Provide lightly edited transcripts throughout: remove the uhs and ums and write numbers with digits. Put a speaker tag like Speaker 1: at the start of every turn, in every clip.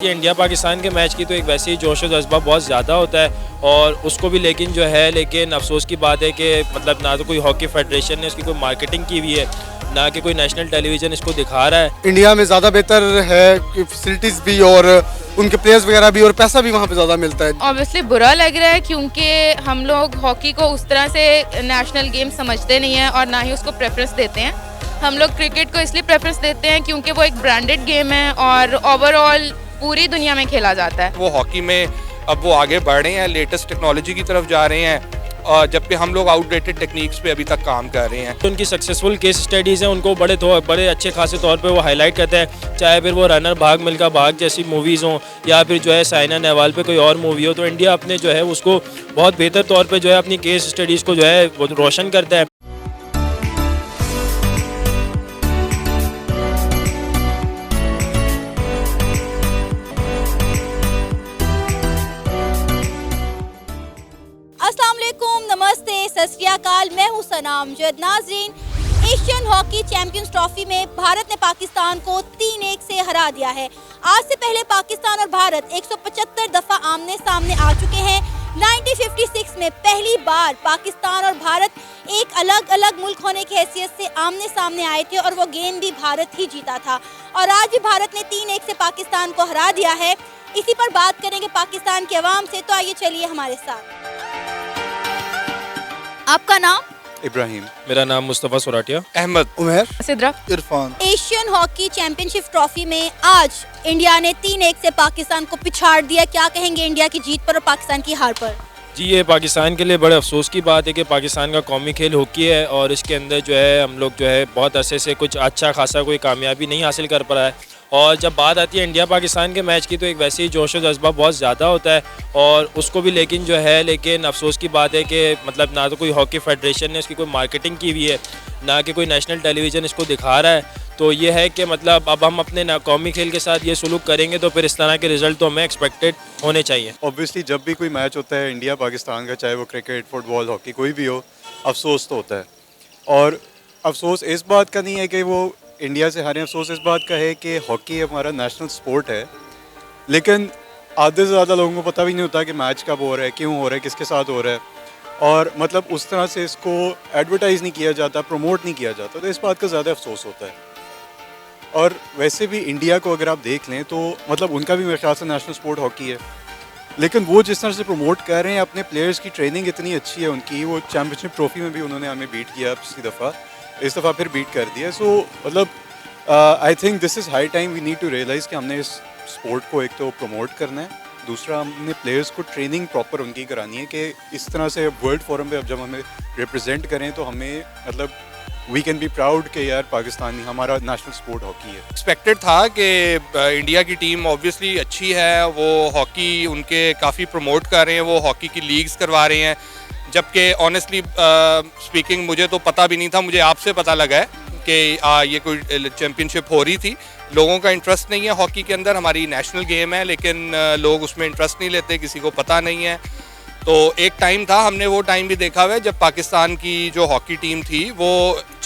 Speaker 1: ये इंडिया पाकिस्तान के मैच की तो एक वैसे ही जोश और जज्बा बहुत ज़्यादा होता है और उसको भी लेकिन अफसोस की बात है कि मतलब ना तो कोई हॉकी फेडरेशन ने उसकी कोई मार्केटिंग की हुई है, ना कि कोई नेशनल टेलीविज़न इसको दिखा रहा है।
Speaker 2: इंडिया में ज़्यादा बेहतर है कि फैसिलिटीज़ भी और उनके प्लेयर्स वगैरह भी और पैसा भी वहाँ पे ज़्यादा मिलता है।
Speaker 3: ऑब्वियसली बुरा लग रहा है क्योंकि हम लोग हॉकी को उस तरह से नेशनल गेम समझते नहीं हैं और ना ही उसको प्रेफरेंस देते हैं। हम लोग क्रिकेट को इसलिए प्रेफरेंस देते हैं क्योंकि वो एक ब्रांडेड गेम है और ओवरऑल पूरी दुनिया में खेला जाता है।
Speaker 4: वो हॉकी में अब वो आगे बढ़ रहे हैं, लेटेस्ट टेक्नोलॉजी की तरफ जा रहे हैं और जबकि हम लोग आउटडेटेड टेक्निक्स पे अभी तक काम कर रहे हैं।
Speaker 1: तो उनकी सक्सेसफुल केस स्टडीज़ हैं, उनको बड़े अच्छे खासे तौर पे वो हाईलाइट करते हैं, चाहे फिर वो रनर भाग मिल्खा भाग जैसी मूवीज़ हों या फिर जो है साइना नेहवाल पे कोई और मूवी हो। तो इंडिया अपने जो है उसको बहुत बेहतर तौर पे जो है अपनी केस स्टडीज़ को जो है वो रोशन करता है।
Speaker 5: अस्सलाम वालेकुम, नमस्ते, सत श्री अकाल। मैं हूं सनाम जद। नाज़रीन, एशियन हॉकी चैंपियंस ट्रॉफी में भारत ने पाकिस्तान को 3-1 से हरा दिया है। आज से पहले पाकिस्तान और भारत 175 दफ़ा आमने सामने आ चुके हैं। 1956 में पहली बार पाकिस्तान और भारत एक अलग अलग मुल्क होने की हैसियत से आमने सामने आए थे और वो गेम भी भारत ही जीता था और आज भी भारत ने 3-1 से पाकिस्तान को हरा दिया है। इसी पर बात करेंगे पाकिस्तान के अवाम से, तो आइए चलिए हमारे साथ। आपका नाम?
Speaker 6: इब्राहिम।
Speaker 1: मेरा नाम Mustafa Soratia.
Speaker 4: Ahmad.
Speaker 2: Umar.
Speaker 3: Sidra.
Speaker 6: Irfan.
Speaker 5: Asian hockey championship trophy में आज इंडिया ने 3-1 से पाकिस्तान को पिछाड़ दिया। क्या कहेंगे इंडिया की जीत पर और पाकिस्तान की हार पर?
Speaker 1: जी, ये पाकिस्तान के लिए बड़े अफसोस की बात है कि पाकिस्तान का कौमी खेल हॉकी है और इसके अंदर जो है हम लोग जो है बहुत अरसे से कुछ अच्छा खासा कोई कामयाबी नहीं हासिल कर पा रहा है। और जब बात आती है इंडिया पाकिस्तान के मैच की तो एक वैसे ही जोश और जज्बा बहुत ज़्यादा होता है और उसको भी लेकिन अफसोस की बात है कि मतलब ना तो कोई हॉकी फेडरेशन ने उसकी कोई मार्केटिंग की हुई है, ना कि कोई नेशनल टेलीविज़न इसको दिखा रहा है। तो ये है कि मतलब अब हम अपने कौमी खेल के साथ ये सलूक करेंगे तो फिर इस तरह के रिजल्ट तो हमें एक्सपेक्टेड होने चाहिए।
Speaker 6: ऑब्वियसली जब भी कोई मैच होता है इंडिया पाकिस्तान का, चाहे वो क्रिकेट, फुटबॉल, हॉकी कोई भी हो, अफसोस तो होता है। और अफसोस इस बात का नहीं है कि वो इंडिया से हारे, अफसोस इस बात का है कि हॉकी हमारा नेशनल स्पोर्ट है, लेकिन आधे से ज़्यादा लोगों को पता भी नहीं होता कि मैच कब हो रहा है, क्यों हो रहा है, किसके साथ हो रहा है और मतलब उस तरह से इसको एडवर्टाइज़ नहीं किया जाता, प्रमोट नहीं किया जाता। तो इस बात का ज़्यादा अफसोस होता है। और वैसे भी इंडिया को अगर आप देख लें तो मतलब उनका भी मेरे ख्याल से नेशनल स्पोर्ट हॉकी है, लेकिन वो जिस तरह से प्रमोट कर रहे हैं, अपने प्लेयर्स की ट्रेनिंग इतनी अच्छी है उनकी, वो चैम्पियनशिप ट्रॉफी में भी उन्होंने हमें बीट किया पिछली दफ़ा, इस दफ़ा फिर बीट कर दिया। सो मतलब I think this is high time we need to realise कि हमने इस स्पोर्ट को एक तो प्रमोट करना है, दूसरा हमने प्लेयर्स को ट्रेनिंग प्रॉपर उनकी करानी है कि इस तरह से वर्ल्ड फोरम पे अब जब हमें रिप्रेजेंट करें तो हमें मतलब वी कैन बी प्राउड कि यार पाकिस्तानी हमारा नेशनल स्पोर्ट हॉकी है।
Speaker 4: एक्सपेक्टेड था कि इंडिया की टीम ऑब्वियसली अच्छी है, वो हॉकी उनके काफ़ी प्रमोट कर रहे हैं, वो हॉकी की लीग्स करवा रहे हैं, जबकि ऑनेस्टली स्पीकिंग मुझे तो पता भी नहीं था, मुझे आपसे पता लगा है कि ये कोई चैम्पियनशिप हो रही थी। लोगों का इंटरेस्ट नहीं है हॉकी के अंदर, हमारी नेशनल गेम है लेकिन लोग उसमें इंटरेस्ट नहीं लेते, किसी को पता नहीं है। तो एक टाइम था, हमने वो टाइम भी देखा हुआ है जब पाकिस्तान की जो हॉकी टीम थी वो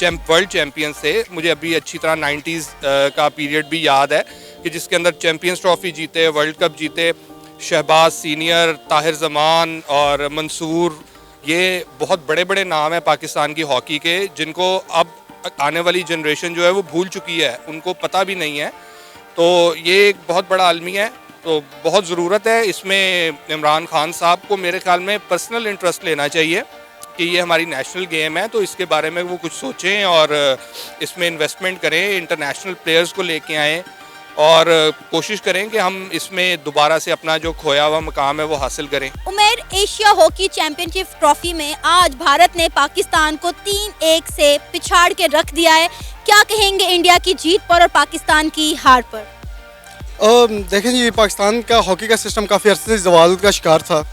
Speaker 4: वर्ल्ड चैम्पियंस थे। मुझे अभी अच्छी तरह 90s का पीरियड भी याद है कि जिसके अंदर चैम्पियंस ट्रॉफी जीते, वर्ल्ड कप जीते, शहबाज सीनियर, ताहिर जमान और मंसूर, ये बहुत बड़े बड़े नाम हैं पाकिस्तान की हॉकी के जिनको अब आने वाली जनरेशन जो है वो भूल चुकी है, उनको पता भी नहीं है। तो ये एक बहुत बड़ा आलमी है, तो बहुत ज़रूरत है इसमें इमरान खान साहब को मेरे ख्याल में पर्सनल इंटरेस्ट लेना चाहिए कि ये हमारी नेशनल गेम है, तो इसके बारे में वो कुछ सोचें और इसमें इन्वेस्टमेंट करें, इंटरनेशनल प्लेयर्स को लेके आएँ और कोशिश करें कि हम इसमें दोबारा से अपना जो खोया हुआ मकाम है वो हासिल करें।
Speaker 5: उमेर, एशिया हॉकी चैंपियनशिप ट्रॉफी में आज भारत ने पाकिस्तान को 3-1 से पिछाड़ के रख दिया है। क्या कहेंगे इंडिया की जीत पर और पाकिस्तान की हार पर?
Speaker 2: देखें जी, पाकिस्तान का हॉकी का सिस्टम काफ़ी अर्से से ज़वाल का शिकार था।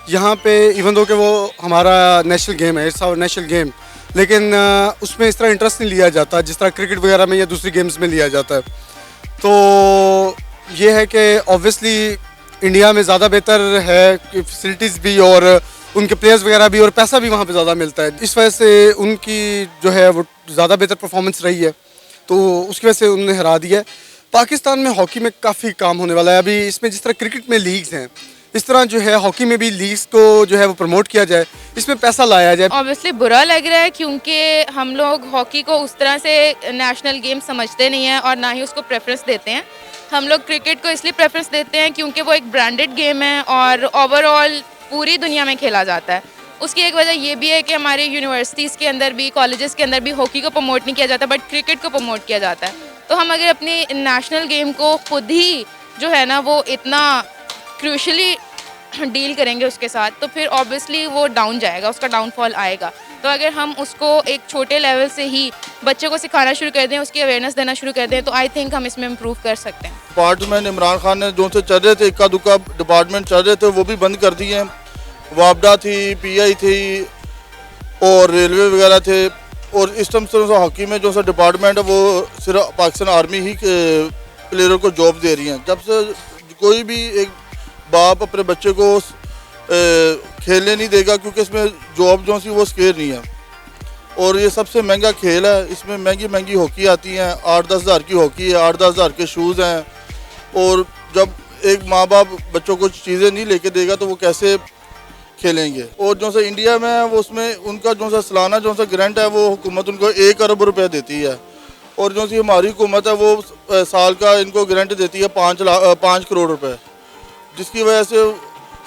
Speaker 2: यहाँ पे इवन दो कि वो हमारा नेशनल गेम है, इट्स आवर नेशनल गेम, लेकिन उसमें इस तरह इंटरेस्ट नहीं लिया जाता जिस तरह क्रिकेट वगैरह में या दूसरी गेम्स में लिया जाता है। तो ये है कि ऑब्वियसली इंडिया में ज़्यादा बेहतर है कि फैसिलिटीज़ भी और उनके प्लेयर्स वगैरह भी और पैसा भी वहाँ पे ज़्यादा मिलता है। इस वजह से उनकी जो है वो ज़्यादा बेहतर परफॉर्मेंस रही है, तो उसकी वजह से उन्होंने हरा दिया है। पाकिस्तान में हॉकी में काफ़ी काम होने वाला है अभी। इसमें जिस तरह क्रिकेट में लीग्स हैं, इस तरह जो है हॉकी में भी लीग्स को जो है वो प्रमोट किया जाए, इसमें पैसा लाया जाए।
Speaker 3: ऑब्वियसली बुरा लग रहा है क्योंकि हम लोग हॉकी को उस तरह से नेशनल गेम समझते नहीं हैं और ना ही उसको प्रेफरेंस देते हैं। हम लोग क्रिकेट को इसलिए प्रेफरेंस देते हैं क्योंकि वो एक ब्रांडेड गेम है और ओवरऑल पूरी दुनिया में खेला जाता है। उसकी एक वजह ये भी है कि हमारे यूनिवर्सिटीज़ के अंदर भी, कॉलेजेस के अंदर भी हॉकी को प्रमोट नहीं किया जाता, बट क्रिकेट को प्रमोट किया जाता है। तो हम अगर अपनी नेशनल गेम को खुद ही जो है ना वो इतना क्रूशली डील करेंगे उसके साथ, तो फिर ऑब्वियसली वो डाउन जाएगा, उसका डाउनफॉल आएगा। तो अगर हम उसको एक छोटे लेवल से ही बच्चों को सिखाना शुरू कर दें, उसकी अवेयरनेस देना शुरू कर दें, तो आई थिंक हम इसमें इम्प्रूव कर सकते हैं।
Speaker 7: डिपार्टमेंट इमरान खान ने जो से चल रहे थे, इक्का दुक्का डिपार्टमेंट चल रहे थे, वो भी बंद कर दिए हैं। वापडा थी, पीआई थी और रेलवे वगैरह थे। और इस टाइम से हॉकी में जो सा डिपार्टमेंट है वो सिर्फ पाकिस्तान आर्मी ही प्लेयरों को जॉब दे रही हैं। जब से कोई भी एक बाप अपने बच्चे को खेलने नहीं देगा क्योंकि इसमें जॉब जो सी वो स्केर नहीं है। और ये सबसे महंगा खेल है, इसमें महंगी महंगी हॉकी आती हैं, 8-10 हज़ार की हॉकी है, 8-10 हज़ार के शूज़ हैं। और जब एक माँ बाप बच्चों को चीज़ें नहीं लेके देगा तो वो कैसे खेलेंगे। और जो सा इंडिया में है वो उसमें उनका जो सा सालाना जो सा ग्रांट है वो हुकूमत उनको 1 अरब रुपये देती है। और जो सी हमारी हुकूमत है वो साल का इनको ग्रांट देती है 5 करोड़ रुपए, जिसकी वजह से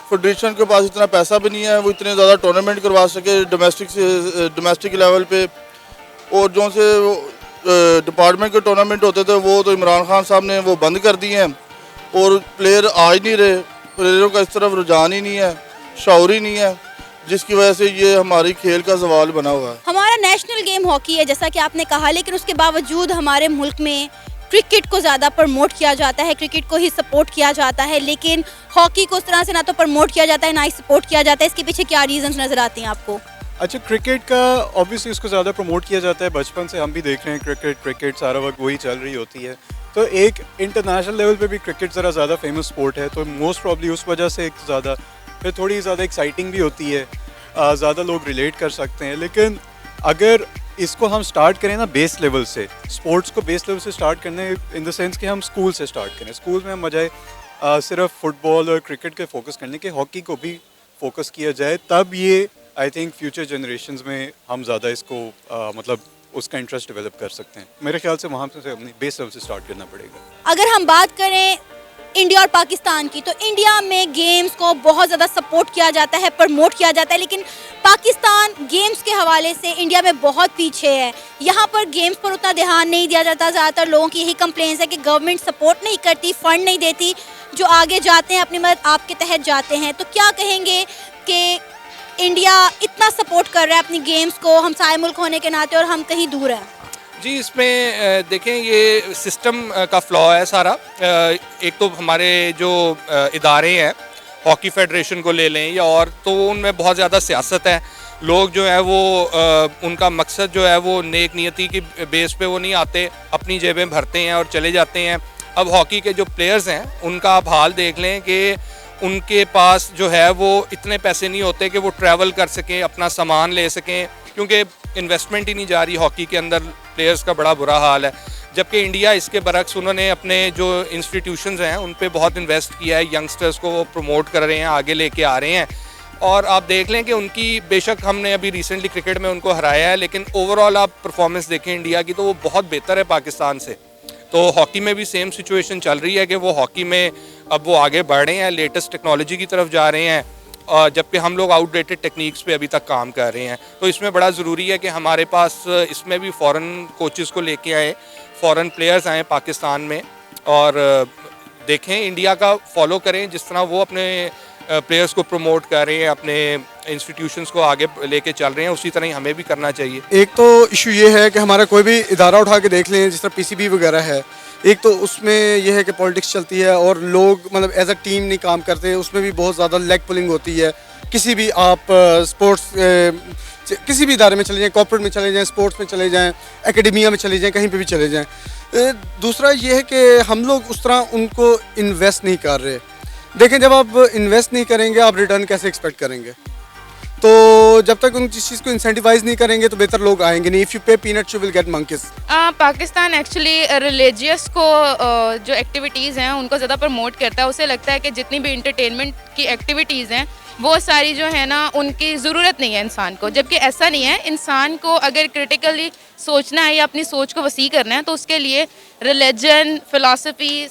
Speaker 7: फेडरेशन के पास इतना पैसा भी नहीं है वो इतने ज़्यादा टूर्नामेंट करवा सके डोमेस्टिक लेवल पे। और जो से डिपार्टमेंट के टूर्नामेंट होते थे वो तो इमरान खान साहब ने वो बंद कर दिए हैं और प्लेयर आ ही नहीं रहे, प्लेयरों का इस तरफ रुझान ही नहीं है, शौर ही नहीं है, जिसकी वजह से ये हमारी खेल का सवाल बना हुआ है।
Speaker 5: हमारा नेशनल गेम हॉकी है जैसा कि आपने कहा, लेकिन उसके बावजूद हमारे मुल्क में क्रिकेट को ज़्यादा प्रमोट किया जाता है, क्रिकेट को ही सपोर्ट किया जाता है, लेकिन हॉकी को उस तरह से ना तो प्रमोट किया जाता है ना ही सपोर्ट किया जाता है। इसके पीछे क्या रीजंस नज़र आते हैं आपको?
Speaker 6: अच्छा, क्रिकेट का ऑब्वियसली उसको ज़्यादा प्रमोट किया जाता है। बचपन से हम भी देख रहे हैं क्रिकेट सारा वक्त वही चल रही होती है। तो एक इंटरनेशनल लेवल पे भी क्रिकेट ज़रा ज़्यादा फेमस स्पोर्ट है, तो मोस्ट प्रॉब्ली उस वजह से एक ज़्यादा फिर थोड़ी ज़्यादा एक्साइटिंग भी होती है, ज़्यादा लोग रिलेट कर सकते हैं। लेकिन अगर इसको हम स्टार्ट करें ना बेस लेवल से, स्पोर्ट्स को बेस लेवल से स्टार्ट करने इन द सेंस कि हम स्कूल से स्टार्ट करें, स्कूल में हम बजाय सिर्फ फुटबॉल और क्रिकेट के फोकस करने के हॉकी को भी फोकस किया जाए, तब ये आई थिंक फ्यूचर जनरेशंस में हम ज़्यादा इसको मतलब उसका इंटरेस्ट डेवलप कर सकते हैं। मेरे ख्याल से वहाँ से अपनी बेस लेवल से स्टार्ट करना पड़ेगा।
Speaker 5: अगर हम बात करें इंडिया और पाकिस्तान की, तो इंडिया में गेम्स को बहुत ज़्यादा सपोर्ट किया जाता है, प्रमोट किया जाता है, लेकिन पाकिस्तान गेम्स के हवाले से इंडिया में बहुत पीछे है। यहाँ पर गेम्स पर उतना ध्यान नहीं दिया जाता। ज़्यादातर लोगों की यही कंप्लेंट्स है कि गवर्नमेंट सपोर्ट नहीं करती, फंड नहीं देती, जो आगे जाते हैं अपनी मदद आपके तहत जाते हैं। तो क्या कहेंगे कि इंडिया इतना सपोर्ट कर रहा है अपनी गेम्स को, हम सारे मुल्क होने के नाते, और हम कहीं दूर हैं?
Speaker 4: जी, इसमें देखें ये सिस्टम का फ्लॉ है सारा। एक तो हमारे जो इदारे हैं, हॉकी फेडरेशन को ले लें या और, तो उनमें बहुत ज़्यादा सियासत है। लोग जो है वो उनका मकसद जो है वो नेक नियति की बेस पे वो नहीं आते, अपनी जेबें भरते हैं और चले जाते हैं। अब हॉकी के जो प्लेयर्स हैं उनका आप हाल देख लें कि उनके पास जो है वो इतने पैसे नहीं होते कि वो ट्रैवल कर सकें, अपना सामान ले सकें, क्योंकि इन्वेस्टमेंट ही नहीं जा रही हॉकी के अंदर। प्लेयर्स का बड़ा बुरा हाल है। जबकि इंडिया इसके बरक्स उन्होंने अपने जो इंस्टीट्यूशंस हैं उन पे बहुत इन्वेस्ट किया है, यंगस्टर्स को वो प्रमोट कर रहे हैं, आगे लेके आ रहे हैं। और आप देख लें कि उनकी, बेशक हमने अभी रिसेंटली क्रिकेट में उनको हराया है, लेकिन ओवरऑल आप परफॉर्मेंस देखें इंडिया की तो वो बहुत बेहतर है पाकिस्तान से। तो हॉकी में भी सेम सिचुएशन चल रही है कि वो हॉकी में अब वो आगे बढ़ रहे हैं, लेटेस्ट टेक्नोलॉजी की तरफ जा रहे हैं, जबकि हम लोग आउटडेटेड टेक्निक्स पे अभी तक काम कर रहे हैं। तो इसमें बड़ा ज़रूरी है कि हमारे पास इसमें भी फ़ॉरेन कोचेस को लेके आए, फ़ॉरेन प्लेयर्स आए पाकिस्तान में, और देखें इंडिया का फॉलो करें, जिस तरह वो अपने प्लेयर्स को प्रमोट कर रहे हैं, अपने इंस्टीट्यूशंस को आगे लेके चल रहे हैं, उसी तरह ही हमें भी करना चाहिए।
Speaker 2: एक तो इशू ये है कि हमारा कोई भी इदारा उठा के देख लें, जिस तरह पीसीबी वगैरह है, एक तो उसमें यह है कि पॉलिटिक्स चलती है और लोग मतलब एज अ टीम नहीं काम करते, उसमें भी बहुत ज़्यादा लेग पुलिंग होती है। किसी भी आप स्पोर्ट्स किसी भी इदारे में चले जाएँ, कॉर्पोरेट में चले जाएँ, स्पोर्ट्स में चले जाएँ, एकेडमिया में चले जाएँ, कहीं पे भी चले जाएँ। दूसरा ये है कि हम लोग उस तरह उनको इन्वेस्ट नहीं कर रहे। देखें, जब आप इन्वेस्ट नहीं करेंगे आप रिटर्न कैसे एक्सपेक्ट करेंगे? तो जब तक उन जिस चीज़ को इंसेंटिवाइज नहीं करेंगे तो बेहतर लोग आएंगे नहीं. इफ़ यू पे peanuts you will get monkeys.
Speaker 3: Pakistan actually religious को जो एक्टिविटीज़ हैं उनको ज़्यादा प्रमोट करता है. उसे लगता है कि जितनी भी इंटरटेनमेंट की एक्टिविटीज़ हैं वो सारी जो है ना उनकी ज़रूरत नहीं है इंसान को, जबकि ऐसा नहीं है. इंसान को अगर क्रिटिकली सोचना है या अपनी सोच को वसी करना है तो उसके लिए रिलीजन, फ़िलासफ़ी,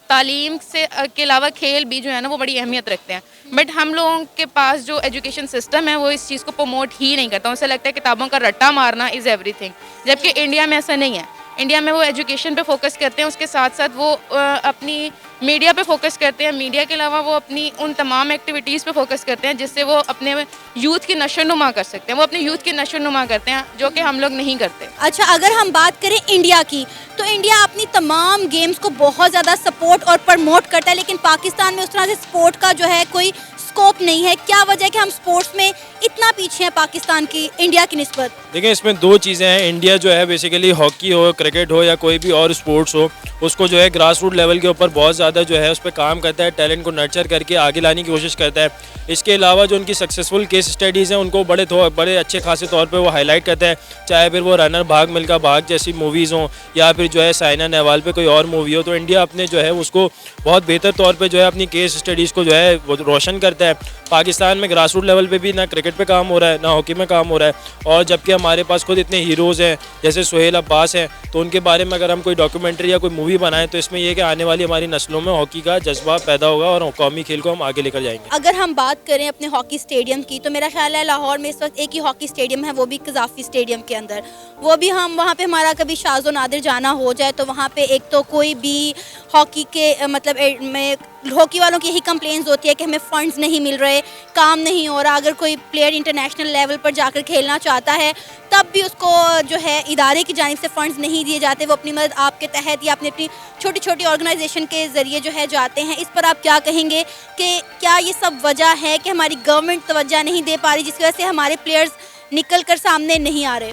Speaker 3: तालीम से के अलावा खेल भी जो है ना वो बड़ी अहमियत रखते हैं. बट हम लोगों के पास जो एजुकेशन सिस्टम है वो इस चीज़ को प्रमोट ही नहीं करता. उसे लगता है किताबों का रट्टा मारना इज़ एवरीथिंग, जबकि इंडिया में ऐसा नहीं है. इंडिया में वो एजुकेशन पे फोकस करते हैं, उसके साथ साथ वो अपनी मीडिया पे फोकस करते हैं. मीडिया के अलावा वो अपनी उन तमाम एक्टिविटीज़ पे फोकस करते हैं जिससे वो अपने यूथ की नशोनुमा कर सकते हैं. वो अपने यूथ की नशोनुमा करते हैं जो कि हम लोग नहीं करते.
Speaker 5: अच्छा, अगर हम बात करें इंडिया की, तो इंडिया अपनी तमाम गेम्स को बहुत ज़्यादा सपोर्ट और प्रमोट करता है, लेकिन पाकिस्तान में उस तरह से स्पोर्ट का जो है कोई स्कोप नहीं है. क्या वजह है कि हम स्पोर्ट्स में इतना पीछे हैं पाकिस्तान की इंडिया की निस्बत?
Speaker 1: देखिए, इसमें दो चीज़ें हैं. इंडिया जो है बेसिकली हॉकी हो, क्रिकेट हो या कोई भी और स्पोर्ट्स हो, उसको जो है ग्रास रूट लेवल के ऊपर बहुत ज़्यादा जो है उस पर काम करता है, टैलेंट को नर्चर करके आगे लाने की कोशिश करता है. इसके अलावा जो उनकी सक्सेसफुल केस स्टडीज़ हैं उनको बड़े अच्छे खासे तौर पे वो हाईलाइट करता है. चाहे फिर वो रनर भाग मिल्खा भाग जैसी मूवीज़ हों या फिर जो है साइना नेहवाल पे कोई और मूवी हो, तो इंडिया अपने जो है उसको बहुत बेहतर तौर पे जो है अपनी केस स्टडीज़ को जो है वो रोशन करता है. पाकिस्तान में ग्रास रूट लेवल पे भी ना क्रिकेट पे काम हो रहा है ना हॉकी में काम हो रहा है, और जबकि हमारे पास खुद इतने हीरोज़ हैं जैसे सुहेल अब्बास हैं, तो उनके बारे में अगर हम कोई डॉक्यूमेंट्री या कोई मूवी बनाएं तो इसमें यह कि आने वाली हमारी नस्लों में हॉकी का जज्बा पैदा होगा और कौमी खेल को हम आगे लेकर जाएंगे.
Speaker 5: अगर हम बात करें अपने हॉकी स्टेडियम की, तो मेरा ख्याल है लाहौर में इस वक्त एक ही हॉकी स्टेडियम है, वो भी कज़ाफ़ी स्टेडियम के अंदर. वो भी हम वहाँ पे हमारा कभी शाज़ो नादिर जाना हो जाए तो वहाँ पे एक तो कोई भी हॉकी के मतलब में हॉकी वालों की यही कंप्लेंट्स होती है कि हमें फ़ंड्स नहीं मिल रहे, काम नहीं हो रहा. अगर कोई प्लेयर इंटरनेशनल लेवल पर जाकर खेलना चाहता है तब भी उसको जो है इदारे की जानिब से फ़ंड्स नहीं दिए जाते. वो अपनी मदद आपके तहत या अपनी छोटी छोटी ऑर्गेनाइजेशन के ज़रिए जो है जाते हैं. इस पर आप क्या कहेंगे कि क्या ये सब वजह है कि हमारी गवर्नमेंट तवज्जो नहीं दे पा रही जिसकी वजह से हमारे प्लेयर्स निकल कर सामने नहीं आ रहे?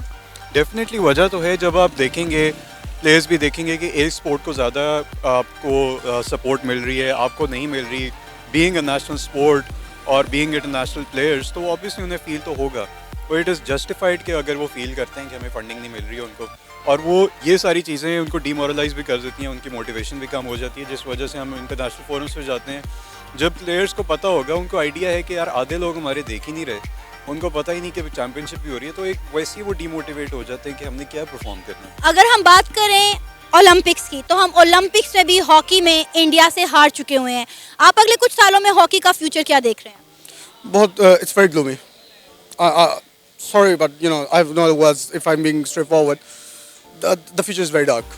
Speaker 6: डेफिनेटली वजह तो है. जब आप देखेंगे प्लेयर्स भी देखेंगे कि एक स्पोर्ट को ज़्यादा आपको सपोर्ट मिल रही है, आपको नहीं मिल रही बीइंग अ नेशनल स्पोर्ट और बीइंग इंटरनेशनल प्लेयर्स, तो ऑब्वियसली उन्हें फ़ील तो होगा. तो इट इज़ जस्टिफाइड कि अगर वो फील करते हैं कि हमें फंडिंग नहीं मिल रही है उनको, और वो ये सारी चीज़ें उनको डीमोरलाइज भी कर देती हैं, उनकी मोटिवेशन भी कम हो जाती है, जिस वजह से हम इंटरनेशनल फोरम्स पे जाते हैं. जब प्लेयर्स को पता होगा, उनको आइडिया है कि यार आधे लोग हमारे देख ही नहीं रहे, उनको पता ही नहीं कि चैंपियनशिप भी हो रही है, तो एक वैसे ही वो डीमोटिवेट हो जाते हैं कि हमने क्या परफॉर्म करना है.
Speaker 5: अगर हम बात करें ओलंपिक्स की, तो हम ओलंपिक्स में भी हॉकी में इंडिया से हार चुके हुए हैं. आप अगले कुछ सालों में हॉकी का फ्यूचर क्या देख रहे हैं?
Speaker 2: बहुत it's very gloomy. Sorry, but you know I have no words if I'm being straightforward. The future is very dark.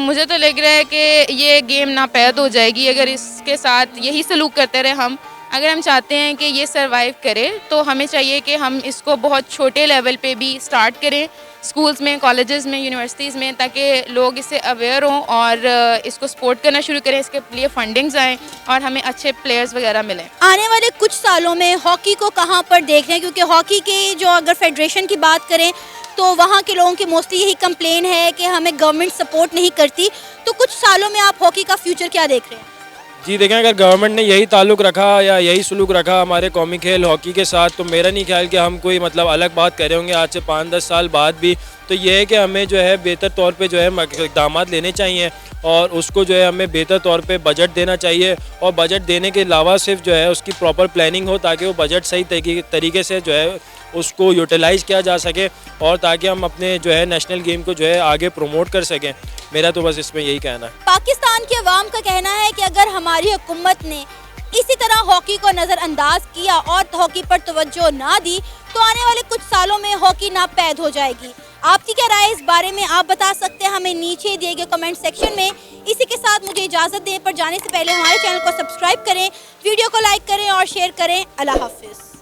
Speaker 3: मुझे तो लग रहा है कि ये गेम नापैद हो जाएगी अगर इसके साथ यही सलूक करते रहे हम. अगर हम चाहते हैं कि ये सरवाइव करे तो हमें चाहिए कि हम इसको बहुत छोटे लेवल पे भी स्टार्ट करें, स्कूल्स में, कॉलेजेस में, यूनिवर्सिटीज़ में, ताकि लोग इससे अवेयर हों और इसको सपोर्ट करना शुरू करें. इसके लिए फंडिंग्स आएँ और हमें अच्छे प्लेयर्स वगैरह मिलें.
Speaker 5: आने वाले कुछ सालों में हॉकी को कहाँ पर देख रहे हैं? क्योंकि हॉकी की जो अगर फेडरेशन की बात करें तो वहाँ के लोगों की मोस्टली यही कंप्लेन है कि हमें गवर्नमेंट सपोर्ट नहीं करती. तो कुछ सालों में आप हॉकी का फ्यूचर क्या देख रहे हैं?
Speaker 1: जी देखें, अगर गवर्नमेंट ने यही ताल्लुक़ रखा या यही सलूक रखा हमारे कौमी खेल हॉकी के साथ, तो मेरा नहीं ख्याल कि हम कोई मतलब अलग बात कर रहे होंगे आज से 5-10 साल बाद भी. तो ये है कि हमें जो है बेहतर तौर पे जो है इक़दाम लेने चाहिए और उसको जो है हमें बेहतर तौर पे बजट देना चाहिए, और बजट देने के अलावा सिर्फ जो है उसकी प्रॉपर प्लानिंग हो ताकि वो बजट सही तरीके से जो है उसको यूटिलाइज़ किया जा सके और ताकि हम अपने जो है नेशनल गेम को जो है आगे प्रमोट कर सकें. मेरा तो बस इसमें यही कहना है.
Speaker 5: पाकिस्तान के अवाम का कहना है कि अगर हमारी हुकूमत ने इसी तरह हॉकी को नज़रअंदाज किया और हॉकी पर तवज्जो ना दी तो आने वाले कुछ सालों में हॉकी नापैद हो जाएगी. आपकी क्या राय इस बारे में आप बता सकते हैं हमें नीचे दिए गए कमेंट सेक्शन में. इसी के साथ मुझे इजाज़त दें, पर जाने से पहले हमारे चैनल को सब्सक्राइब करें, वीडियो को लाइक करें और शेयर करें. अल्लाह हाफिज़.